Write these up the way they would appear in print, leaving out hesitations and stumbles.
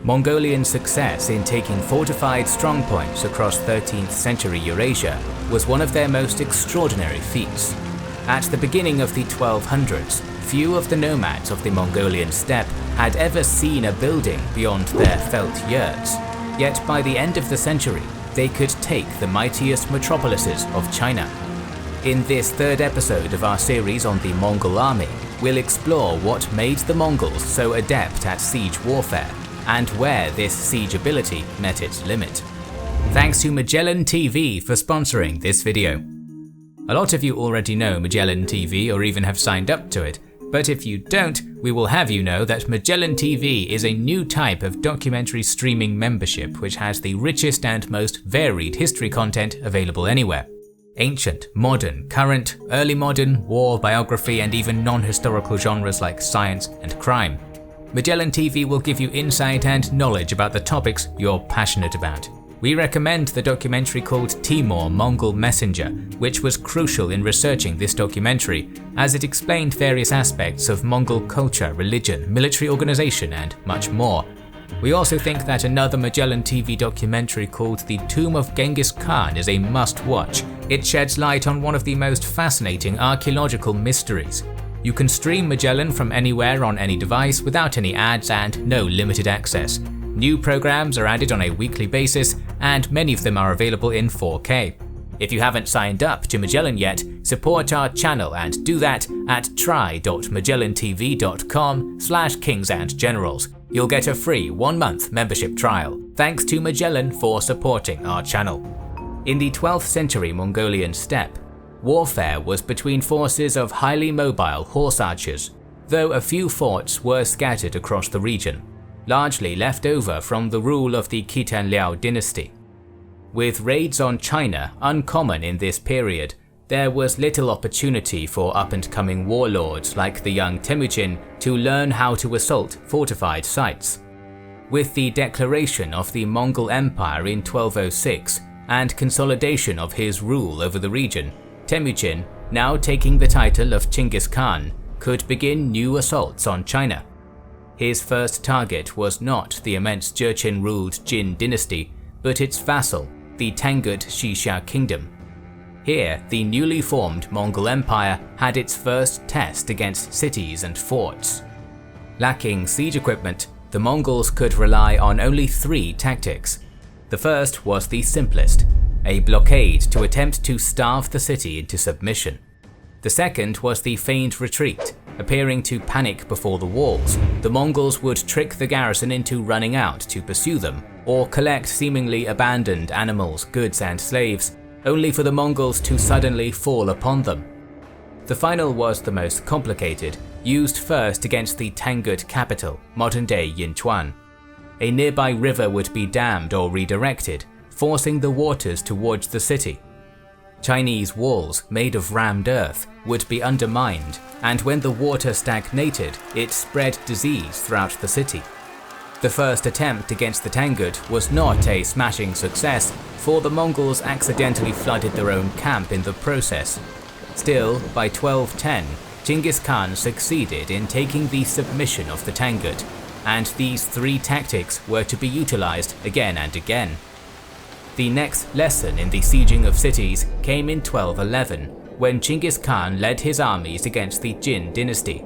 Mongolian success in taking fortified strongpoints across 13th century Eurasia was one of their most extraordinary feats. At the beginning of the 1200s, few of the nomads of the Mongolian steppe had ever seen a building beyond their felt yurts, yet by the end of the century, they could take the mightiest metropolises of China. In this third episode of our series on the Mongol army, we'll explore what made the Mongols so adept at siege warfare, and where this siege ability met its limit. Thanks to Magellan TV for sponsoring this video. A lot of you already know Magellan TV or even have signed up to it, but if you don't, we will have you know that Magellan TV is a new type of documentary streaming membership which has the richest and most varied history content available anywhere. Ancient, modern, current, early modern, war, biography, and even non-historical genres like science and crime. Magellan TV will give you insight and knowledge about the topics you're passionate about. We recommend the documentary called Timur Mongol Messenger, which was crucial in researching this documentary, as it explained various aspects of Mongol culture, religion, military organization, and much more. We also think that another Magellan TV documentary called The Tomb of Genghis Khan is a must-watch. It sheds light on one of the most fascinating archaeological mysteries. You can stream Magellan from anywhere on any device without any ads and no limited access. New programs are added on a weekly basis, and many of them are available in 4K. If you haven't signed up to Magellan yet, support our channel and do that at try.magellantv.com/kingsandgenerals. You'll get a free 1-month membership trial. Thanks to Magellan for supporting our channel. In the 12th century Mongolian steppe, warfare was between forces of highly mobile horse archers, though a few forts were scattered across the region, largely left over from the rule of the Khitan Liao dynasty. With raids on China uncommon in this period, there was little opportunity for up-and-coming warlords like the young Temujin to learn how to assault fortified sites. With the declaration of the Mongol Empire in 1206 and consolidation of his rule over the region, Temujin, now taking the title of Genghis Khan, could begin new assaults on China. His first target was not the immense Jurchen-ruled Jin dynasty, but its vassal, the Tangut Xixia kingdom. Here, the newly formed Mongol Empire had its first test against cities and forts. Lacking siege equipment, the Mongols could rely on only 3 tactics. The first was the simplest, a blockade to attempt to starve the city into submission. The second was the feigned retreat. Appearing to panic before the walls, the Mongols would trick the garrison into running out to pursue them, or collect seemingly abandoned animals, goods, and slaves, only for the Mongols to suddenly fall upon them. The final was the most complicated, used first against the Tangut capital, modern-day Yinchuan. A nearby river would be dammed or redirected, forcing the waters towards the city. Chinese walls, made of rammed earth, would be undermined, and when the water stagnated, it spread disease throughout the city. The first attempt against the Tangut was not a smashing success, for the Mongols accidentally flooded their own camp in the process. Still, by 1210, Genghis Khan succeeded in taking the submission of the Tangut, and these 3 tactics were to be utilized again and again. The next lesson in the sieging of cities came in 1211, when Genghis Khan led his armies against the Jin dynasty.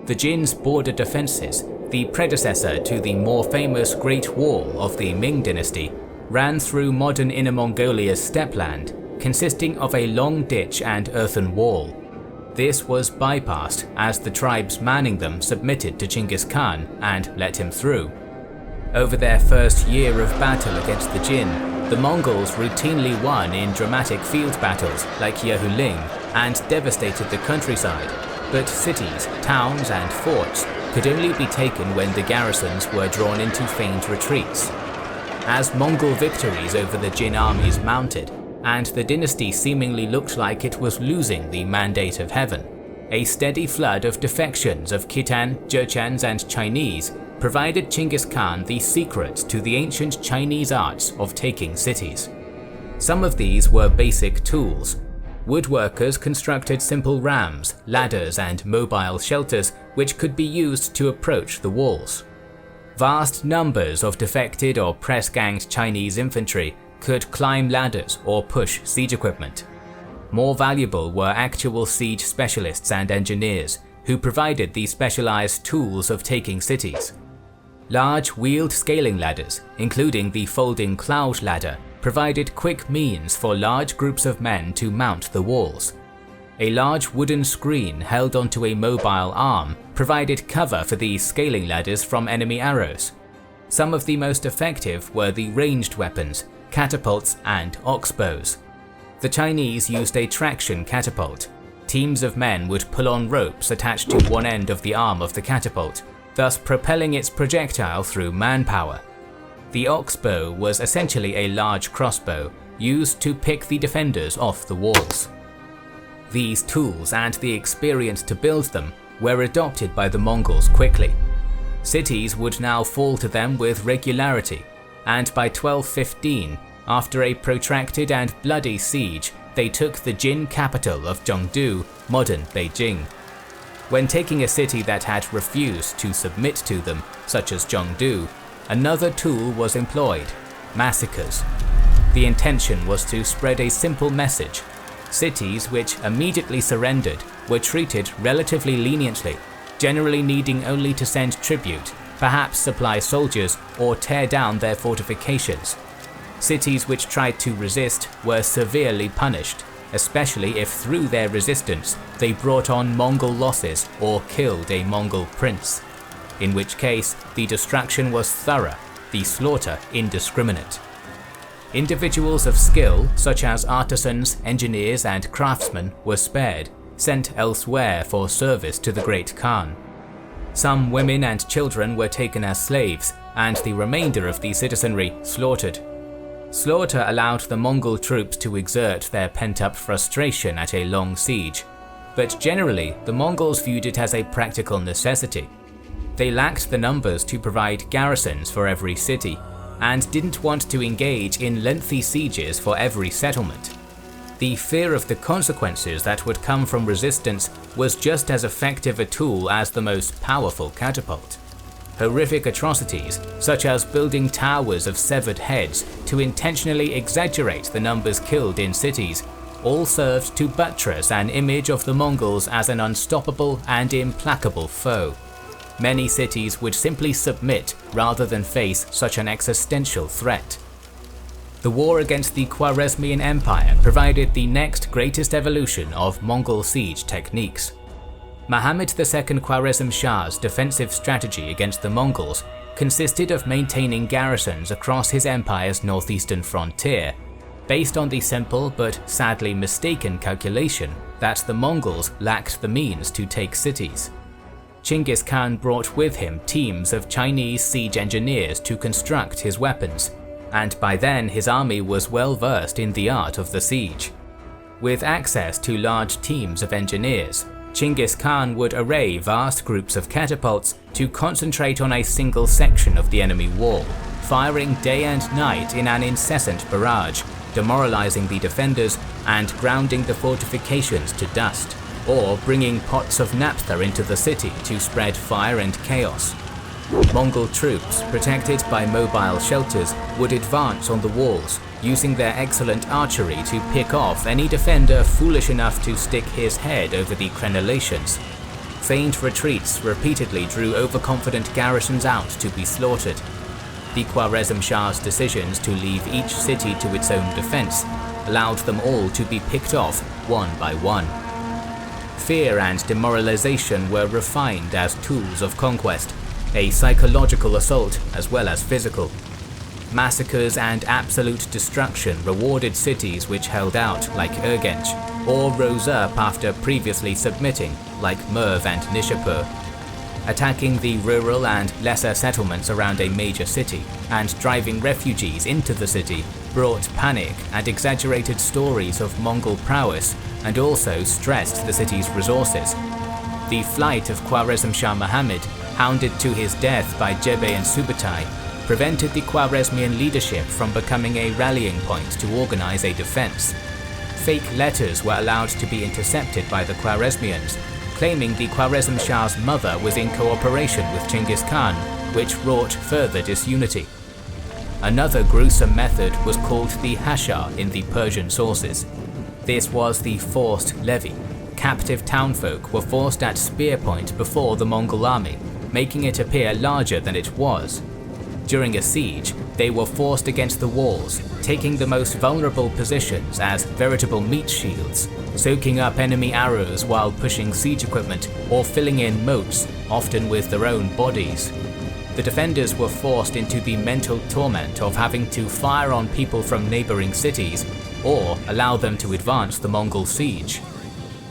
The Jin's border defenses, the predecessor to the more famous Great Wall of the Ming dynasty, ran through modern Inner Mongolia's steppeland, consisting of a long ditch and earthen wall. This was bypassed as the tribes manning them submitted to Genghis Khan and let him through. Over their first year of battle against the Jin, the Mongols routinely won in dramatic field battles like Yehuling and devastated the countryside, but cities, towns, and forts could only be taken when the garrisons were drawn into feigned retreats. As Mongol victories over the Jin armies mounted, and the dynasty seemingly looked like it was losing the mandate of heaven, a steady flood of defections of Khitan, Jurchens, and Chinese provided Genghis Khan the secrets to the ancient Chinese arts of taking cities. Some of these were basic tools. Woodworkers constructed simple rams, ladders, and mobile shelters which could be used to approach the walls. Vast numbers of defected or press-ganged Chinese infantry could climb ladders or push siege equipment. More valuable were actual siege specialists and engineers who provided the specialized tools of taking cities. Large wheeled scaling ladders, including the folding cloud ladder, provided quick means for large groups of men to mount the walls. A large wooden screen held onto a mobile arm provided cover for these scaling ladders from enemy arrows. Some of the most effective were the ranged weapons, catapults and oxbows. The Chinese used a traction catapult. Teams of men would pull on ropes attached to one end of the arm of the catapult, thus propelling its projectile through manpower. The oxbow was essentially a large crossbow used to pick the defenders off the walls. These tools and the experience to build them were adopted by the Mongols quickly. Cities would now fall to them with regularity, and by 1215, after a protracted and bloody siege, they took the Jin capital of Zhengdu, modern Beijing. When taking a city that had refused to submit to them, such as Zhengdu, another tool was employed: massacres. The intention was to spread a simple message. Cities which immediately surrendered were treated relatively leniently, generally needing only to send tribute, perhaps supply soldiers, or tear down their fortifications. Cities which tried to resist were severely punished, especially if through their resistance they brought on Mongol losses or killed a Mongol prince, in which case the destruction was thorough, the slaughter indiscriminate. Individuals of skill, such as artisans, engineers and craftsmen, were spared, sent elsewhere for service to the Great Khan. Some women and children were taken as slaves, and the remainder of the citizenry slaughtered. Slaughter allowed the Mongol troops to exert their pent-up frustration at a long siege, but generally the Mongols viewed it as a practical necessity. They lacked the numbers to provide garrisons for every city, and didn't want to engage in lengthy sieges for every settlement. The fear of the consequences that would come from resistance was just as effective a tool as the most powerful catapult. Horrific atrocities, such as building towers of severed heads to intentionally exaggerate the numbers killed in cities, all served to buttress an image of the Mongols as an unstoppable and implacable foe. Many cities would simply submit rather than face such an existential threat. The war against the Khwarezmian Empire provided the next greatest evolution of Mongol siege techniques. Muhammad II Khwarezm Shah's defensive strategy against the Mongols consisted of maintaining garrisons across his empire's northeastern frontier, based on the simple but sadly mistaken calculation that the Mongols lacked the means to take cities. Genghis Khan brought with him teams of Chinese siege engineers to construct his weapons, and by then his army was well versed in the art of the siege. With access to large teams of engineers, Genghis Khan would array vast groups of catapults to concentrate on a single section of the enemy wall, firing day and night in an incessant barrage, demoralizing the defenders and grounding the fortifications to dust, or bringing pots of naphtha into the city to spread fire and chaos. Mongol troops, protected by mobile shelters, would advance on the walls, using their excellent archery to pick off any defender foolish enough to stick his head over the crenellations. Feigned retreats repeatedly drew overconfident garrisons out to be slaughtered. The Khwarezm Shah's decisions to leave each city to its own defense allowed them all to be picked off one by one. Fear and demoralization were refined as tools of conquest, a psychological assault as well as physical. Massacres and absolute destruction rewarded cities which held out, like Urgench, or rose up after previously submitting, like Merv and Nishapur. Attacking the rural and lesser settlements around a major city and driving refugees into the city brought panic and exaggerated stories of Mongol prowess, and also stressed the city's resources. The flight of Khwarezm Shah Muhammad, hounded to his death by Jebe and Subutai, prevented the Khwarezmian leadership from becoming a rallying point to organize a defense. Fake letters were allowed to be intercepted by the Khwarezmians, claiming the Khwarezm Shah's mother was in cooperation with Genghis Khan, which wrought further disunity. Another gruesome method was called the hashar in the Persian sources. This was the forced levy. Captive townfolk were forced at spear point before the Mongol army, making it appear larger than it was. During a siege, they were forced against the walls, taking the most vulnerable positions as veritable meat shields, soaking up enemy arrows while pushing siege equipment or filling in moats, often with their own bodies. The defenders were forced into the mental torment of having to fire on people from neighboring cities or allow them to advance the Mongol siege.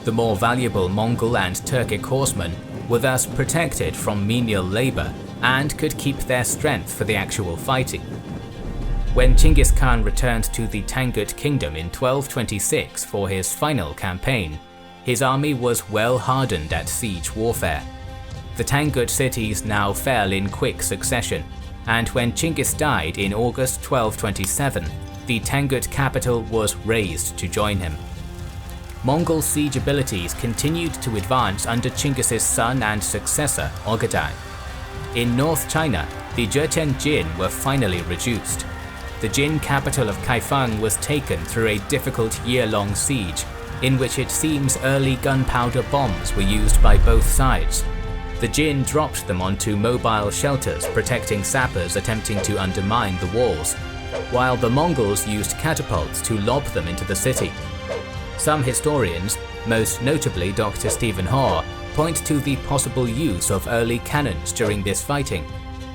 The more valuable Mongol and Turkic horsemen were thus protected from menial labor and could keep their strength for the actual fighting. When Genghis Khan returned to the Tangut Kingdom in 1226 for his final campaign, his army was well hardened at siege warfare. The Tangut cities now fell in quick succession, and when Genghis died in August 1227, the Tangut capital was razed to join him. Mongol siege abilities continued to advance under Chengis's son and successor, Ogadai. In North China, the Jurchen Jin were finally reduced. The Jin capital of Kaifeng was taken through a difficult year-long siege, in which it seems early gunpowder bombs were used by both sides. The Jin dropped them onto mobile shelters protecting sappers attempting to undermine the walls, while the Mongols used catapults to lob them into the city. Some historians, most notably Dr. Stephen Hoare, point to the possible use of early cannons during this fighting,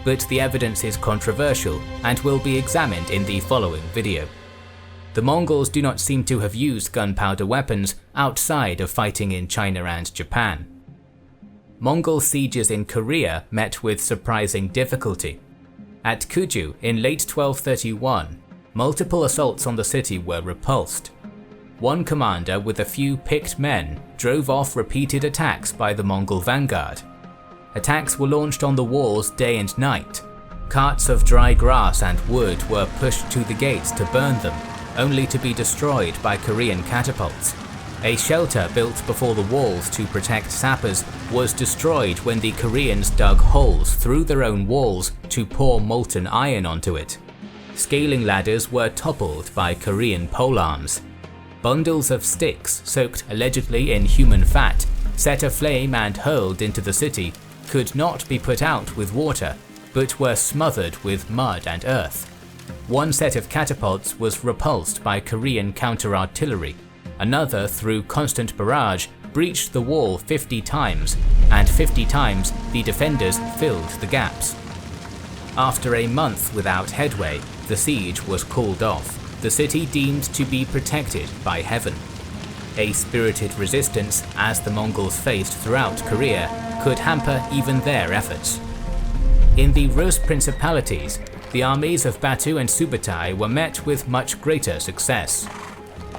but the evidence is controversial and will be examined in the following video. The Mongols do not seem to have used gunpowder weapons outside of fighting in China and Japan. Mongol sieges in Korea met with surprising difficulty. At Kuju in late 1231, multiple assaults on the city were repulsed. One commander with a few picked men drove off repeated attacks by the Mongol vanguard. Attacks were launched on the walls day and night. Carts of dry grass and wood were pushed to the gates to burn them, only to be destroyed by Korean catapults. A shelter built before the walls to protect sappers was destroyed when the Koreans dug holes through their own walls to pour molten iron onto it. Scaling ladders were toppled by Korean polearms. Bundles of sticks soaked allegedly in human fat, set aflame and hurled into the city, could not be put out with water, but were smothered with mud and earth. One set of catapults was repulsed by Korean counter-artillery. Another, through constant barrage, breached the wall 50 times, and 50 times the defenders filled the gaps. After a month without headway, the siege was called off, the city deemed to be protected by heaven. A spirited resistance, as the Mongols faced throughout Korea, could hamper even their efforts. In the Rus principalities, the armies of Batu and Subutai were met with much greater success.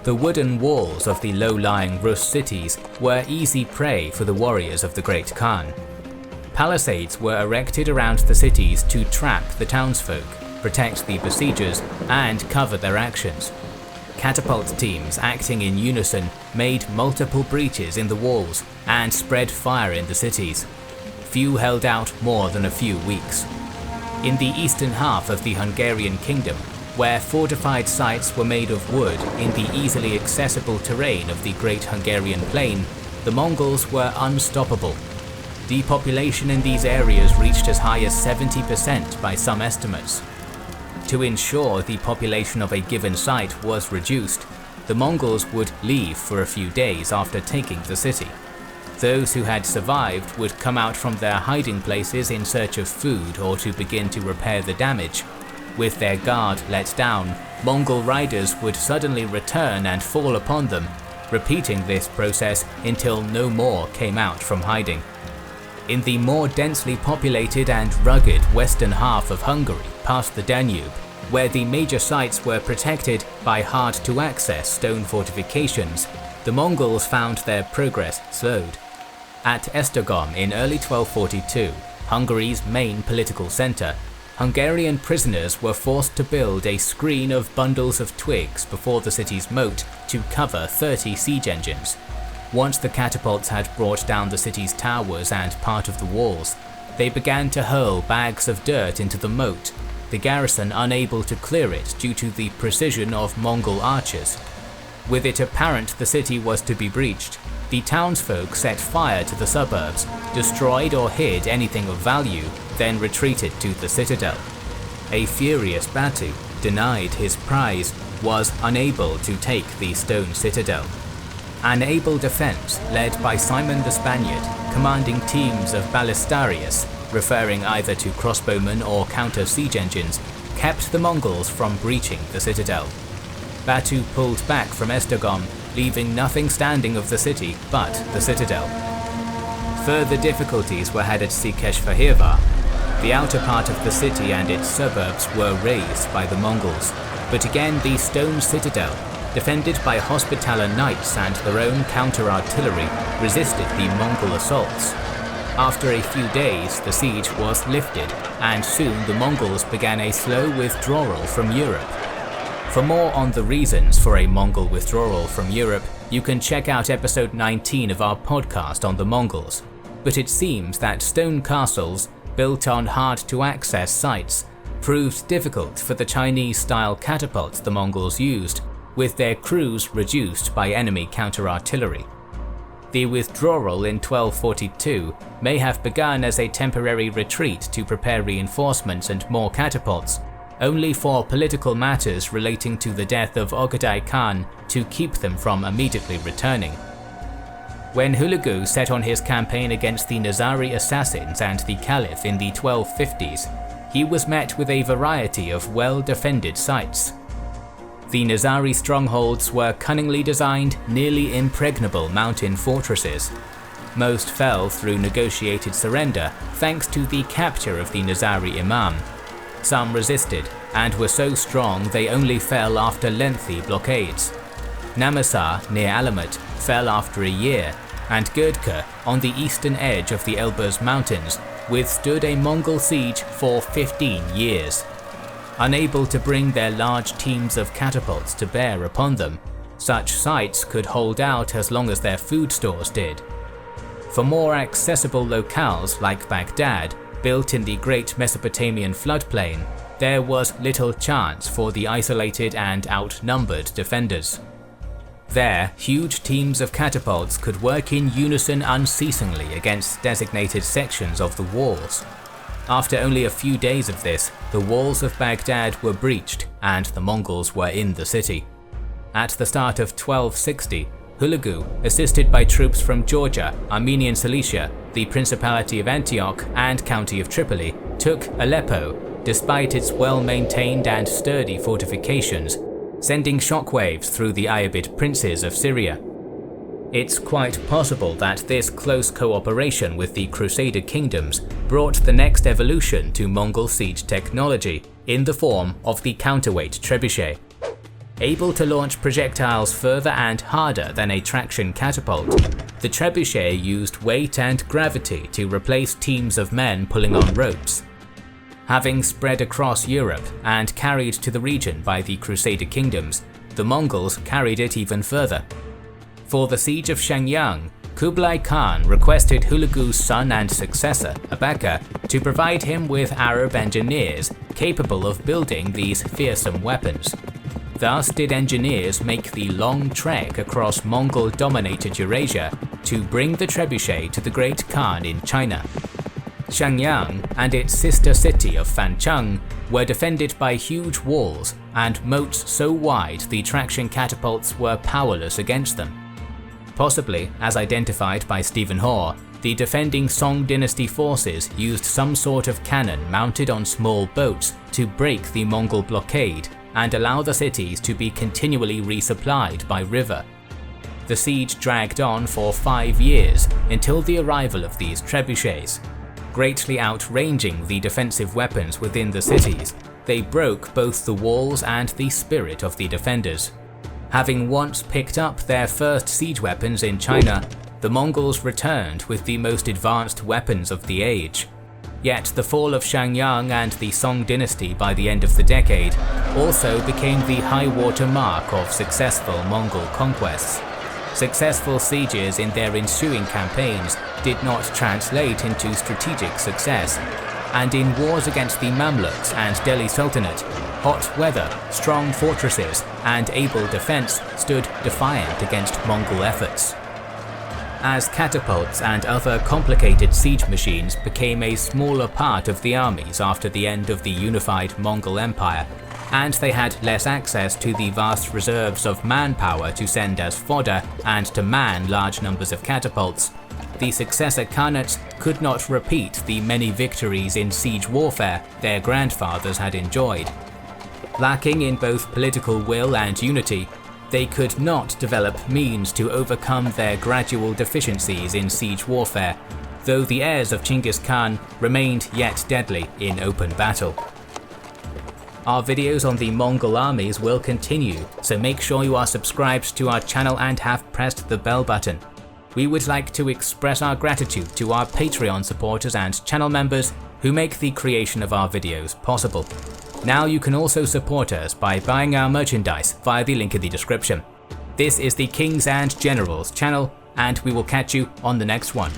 The wooden walls of the low-lying Rus cities were easy prey for the warriors of the Great Khan. Palisades were erected around the cities to trap the townsfolk, protect the besiegers, and cover their actions. Catapult teams acting in unison made multiple breaches in the walls and spread fire in the cities. Few held out more than a few weeks. In the eastern half of the Hungarian kingdom, where fortified sites were made of wood in the easily accessible terrain of the Great Hungarian Plain, the Mongols were unstoppable. Depopulation in these areas reached as high as 70% by some estimates. To ensure the population of a given site was reduced, the Mongols would leave for a few days after taking the city. Those who had survived would come out from their hiding places in search of food or to begin to repair the damage. With their guard let down, Mongol riders would suddenly return and fall upon them, repeating this process until no more came out from hiding. In the more densely populated and rugged western half of Hungary past the Danube, where the major sites were protected by hard-to-access stone fortifications, the Mongols found their progress slowed. At Esztergom in early 1242, Hungary's main political centre, Hungarian prisoners were forced to build a screen of bundles of twigs before the city's moat to cover 30 siege engines. Once the catapults had brought down the city's towers and part of the walls, they began to hurl bags of dirt into the moat, the garrison unable to clear it due to the precision of Mongol archers. With it apparent the city was to be breached, the townsfolk set fire to the suburbs, destroyed or hid anything of value, then retreated to the citadel. A furious Batu, denied his prize, was unable to take the stone citadel. An able defense, led by Simon the Spaniard, commanding teams of ballistarius, referring either to crossbowmen or counter siege engines, kept the Mongols from breaching the citadel. Batu pulled back from Esztergom, leaving nothing standing of the city but the citadel. Further difficulties were had at Székesfehérvár. The outer part of the city and its suburbs were razed by the Mongols, but again the stone citadel, defended by Hospitaller knights and their own counter-artillery, resisted the Mongol assaults. After a few days, the siege was lifted, and soon the Mongols began a slow withdrawal from Europe. For more on the reasons for a Mongol withdrawal from Europe, you can check out episode 19 of our podcast on the Mongols. But it seems that stone castles, built on hard-to-access sites, proved difficult for the Chinese-style catapults the Mongols used, with their crews reduced by enemy counter-artillery. The withdrawal in 1242 may have begun as a temporary retreat to prepare reinforcements and more catapults, only for political matters relating to the death of Ogedai Khan to keep them from immediately returning. When Hulagu set on his campaign against the Nizari assassins and the Caliph in the 1250s, he was met with a variety of well-defended sites. The Nizari strongholds were cunningly designed, nearly impregnable mountain fortresses. Most fell through negotiated surrender thanks to the capture of the Nizari Imam. Some resisted, and were so strong they only fell after lengthy blockades. Namasar, near Alamut, fell after a year, and Girdka, on the eastern edge of the Elburz Mountains, withstood a Mongol siege for 15 years. Unable to bring their large teams of catapults to bear upon them, such sites could hold out as long as their food stores did. For more accessible locales like Baghdad, built in the Great Mesopotamian floodplain, there was little chance for the isolated and outnumbered defenders. There, huge teams of catapults could work in unison unceasingly against designated sections of the walls. After only a few days of this, the walls of Baghdad were breached and the Mongols were in the city. At the start of 1260, Hulagu, assisted by troops from Georgia, Armenian Cilicia, the Principality of Antioch and County of Tripoli, took Aleppo, despite its well-maintained and sturdy fortifications, sending shockwaves through the Ayyubid princes of Syria. It's quite possible that this close cooperation with the Crusader kingdoms brought the next evolution to Mongol siege technology in the form of the counterweight trebuchet. Able to launch projectiles further and harder than a traction catapult, the trebuchet used weight and gravity to replace teams of men pulling on ropes. Having spread across Europe and carried to the region by the Crusader kingdoms, the Mongols carried it even further. For the siege of Shenyang, Kublai Khan requested Hulagu's son and successor, Abaka, to provide him with Arab engineers capable of building these fearsome weapons. Thus did engineers make the long trek across Mongol-dominated Eurasia to bring the trebuchet to the Great Khan in China. Shenyang and its sister city of Fancheng were defended by huge walls and moats so wide the traction catapults were powerless against them. Possibly, as identified by Stephen Hoare, the defending Song dynasty forces used some sort of cannon mounted on small boats to break the Mongol blockade and allow the cities to be continually resupplied by river. The siege dragged on for 5 years until the arrival of these trebuchets. Greatly outranging the defensive weapons within the cities, they broke both the walls and the spirit of the defenders. Having once picked up their first siege weapons in China, the Mongols returned with the most advanced weapons of the age. Yet the fall of Shenyang and the Song dynasty by the end of the decade also became the high water mark of successful Mongol conquests. Successful sieges in their ensuing campaigns did not translate into strategic success, and in wars against the Mamluks and Delhi Sultanate, hot weather, strong fortresses, and able defense stood defiant against Mongol efforts. As catapults and other complicated siege machines became a smaller part of the armies after the end of the unified Mongol Empire, and they had less access to the vast reserves of manpower to send as fodder and to man large numbers of catapults, the successor Khanates could not repeat the many victories in siege warfare their grandfathers had enjoyed. Lacking in both political will and unity, they could not develop means to overcome their gradual deficiencies in siege warfare, though the heirs of Genghis Khan remained yet deadly in open battle. Our videos on the Mongol armies will continue, so make sure you are subscribed to our channel and have pressed the bell button. We would like to express our gratitude to our Patreon supporters and channel members who make the creation of our videos possible. Now you can also support us by buying our merchandise via the link in the description. This is the Kings and Generals channel, and we will catch you on the next one.